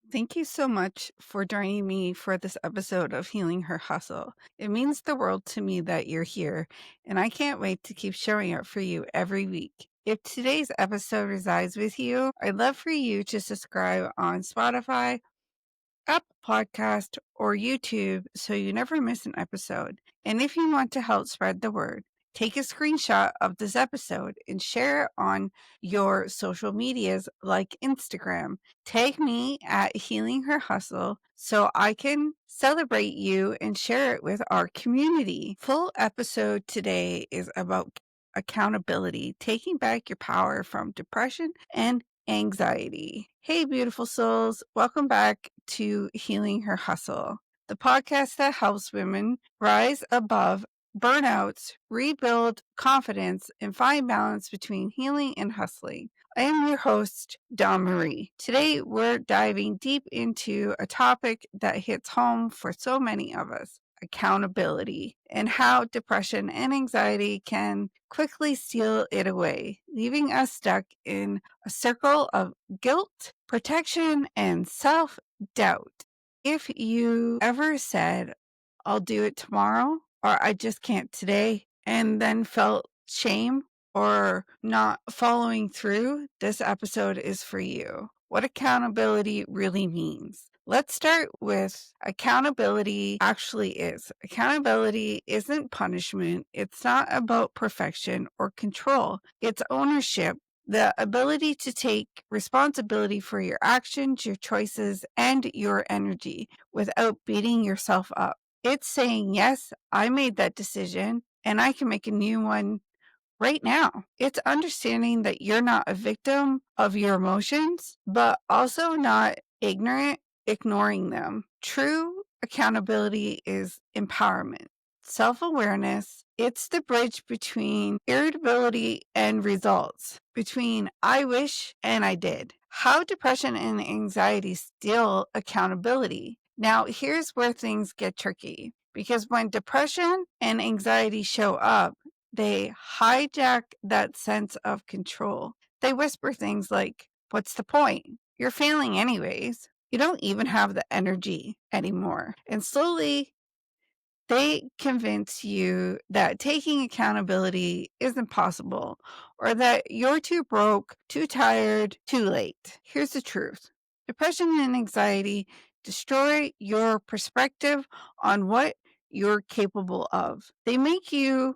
Thank you so much for joining me for this episode of Healing Her Hustle. It means the world to me that you're here, and I can't wait to keep showing up for you every week. If today's episode resides with you, I'd love for you to subscribe on Spotify, Apple Podcast, or YouTube so you never miss an episode. And if you want to help spread the word, take a screenshot of this episode and share it on your social medias like Instagram. Tag me at Healing Her Hustle so I can celebrate you and share it with our community. Full episode today is about accountability, taking back your power from depression and anxiety. Hey, beautiful souls. Welcome back to Healing Her Hustle, the podcast that helps women rise above burnouts, rebuild confidence, and find balance between healing and hustling. I am your host, Dawn Marie. Today, we're diving deep into a topic that hits home for so many of us: accountability, and how depression and anxiety can quickly steal it away, leaving us stuck in a circle of guilt, protection, and self doubt. If you ever said, I'll do it tomorrow, or I just can't today, and then felt shame or not following through, this episode is for you. What accountability really means. Let's start with accountability actually is. Accountability isn't punishment. It's not about perfection or control. It's ownership, the ability to take responsibility for your actions, your choices, and your energy without beating yourself up. It's saying, yes, I made that decision and I can make a new one right now. It's understanding that you're not a victim of your emotions, but also not ignorant, ignoring them. True accountability is empowerment, self-awareness. It's the bridge between irritability and results, between I wish and I did. How depression and anxiety steal accountability. Now, here's where things get tricky, because when depression and anxiety show up, they hijack that sense of control. They whisper things like, what's the point? You're failing anyways. You don't even have the energy anymore. And slowly, they convince you that taking accountability isn't possible, or that you're too broke, too tired, too late. Here's the truth: depression and anxiety destroy your perspective on what you're capable of. They make you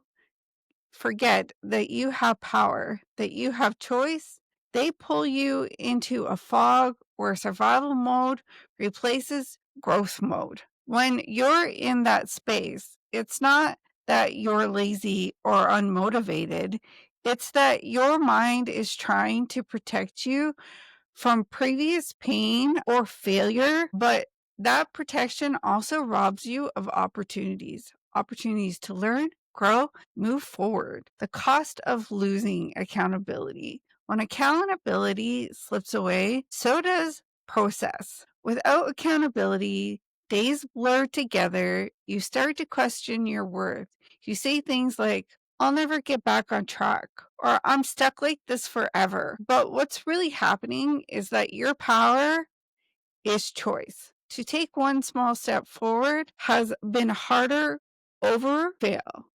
forget that you have power, that you have choice. They pull you into a fog where survival mode replaces growth mode. When you're in that space, it's not that you're lazy or unmotivated. It's that your mind is trying to protect you from previous pain or failure, but that protection also robs you of opportunities to learn, grow, move forward. The cost of losing accountability. When accountability slips away, so does process. Without accountability, days blur together. You start to question your worth. You say things like, I'll never get back on track, or I'm stuck like this forever. But what's really happening is that your power is choice. To take one small step forward has been harder over fail,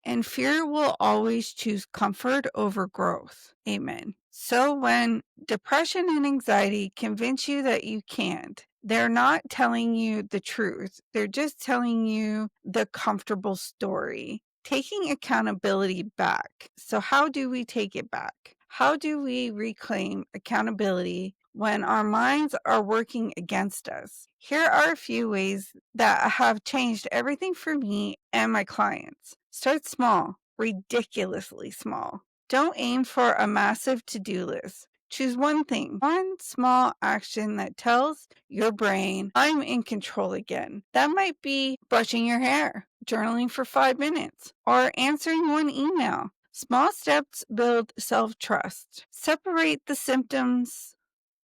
and fear will always choose comfort over growth. Amen. So when depression and anxiety convince you that you can't, they're not telling you the truth. They're just telling you the comfortable story. Taking accountability back. So how do we take it back? How do we reclaim accountability when our minds are working against us? Here are a few ways that have changed everything for me and my clients. Start small, ridiculously small. Don't aim for a massive to-do list. Choose one thing, one small action that tells your brain, I'm in control again. That might be brushing your hair, journaling for 5 minutes, or answering one email. Small steps build self-trust. Separate the symptoms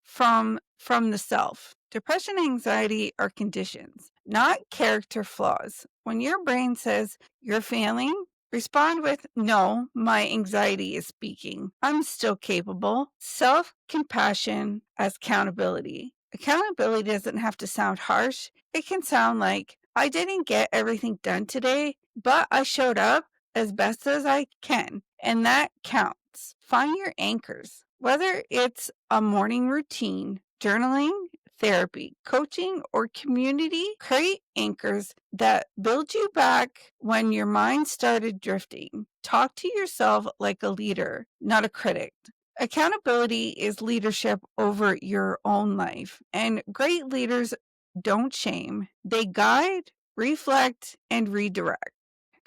from the self. Depression and anxiety are conditions, not character flaws. When your brain says you're failing, respond with, no, my anxiety is speaking. I'm still capable. Self-compassion as accountability. Accountability doesn't have to sound harsh. It can sound like, I didn't get everything done today, but I showed up as best as I can, and that counts. Find your anchors, whether it's a morning routine, journaling, therapy, coaching, or community. Create anchors that build you back when your mind started drifting. Talk to yourself like a leader, not a critic. Accountability is leadership over your own life, and great leaders don't shame, they guide, reflect, and redirect.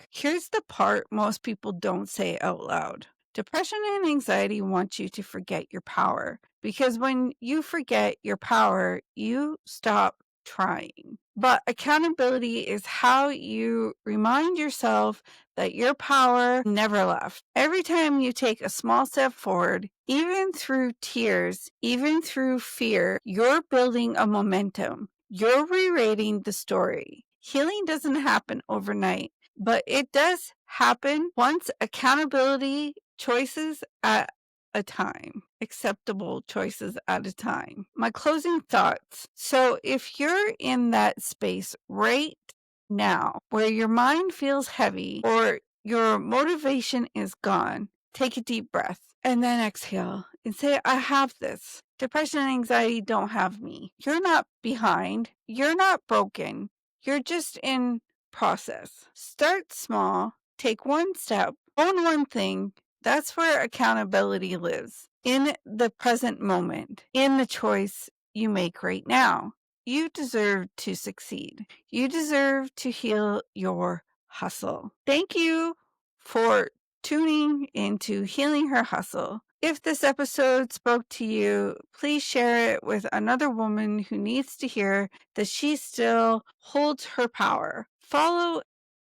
Here's the part most people don't say out loud. Depression and anxiety want you to forget your power, because when you forget your power, you stop trying. But accountability is how you remind yourself that your power never left. Every time you take a small step forward, even through tears, even through fear, you're building a momentum. You're rewriting the story. Healing doesn't happen overnight, but it does happen once accountability choices at a time, acceptable choices at a time. My closing thoughts. So if you're in that space right now where your mind feels heavy or your motivation is gone, take a deep breath and then exhale and say, I have this. Depression and anxiety don't have me. You're not behind. You're not broken. You're just in process. Start small, take one step, own one thing. That's where accountability lives, in the present moment, in the choice you make right now. You deserve to succeed. You deserve to heal your hustle. Thank you for tuning into Healing Her Hustle. If this episode spoke to you, please share it with another woman who needs to hear that she still holds her power. Follow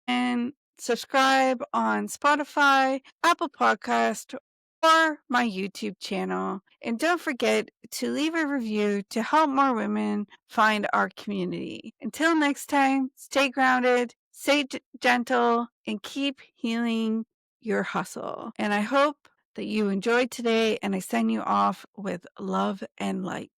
and subscribe on Spotify, Apple Podcast, or my YouTube channel. And don't forget to leave a review to help more women find our community. Until next time, stay grounded, stay gentle, and keep healing your hustle. And I hope that you enjoyed today, and I send you off with love and light.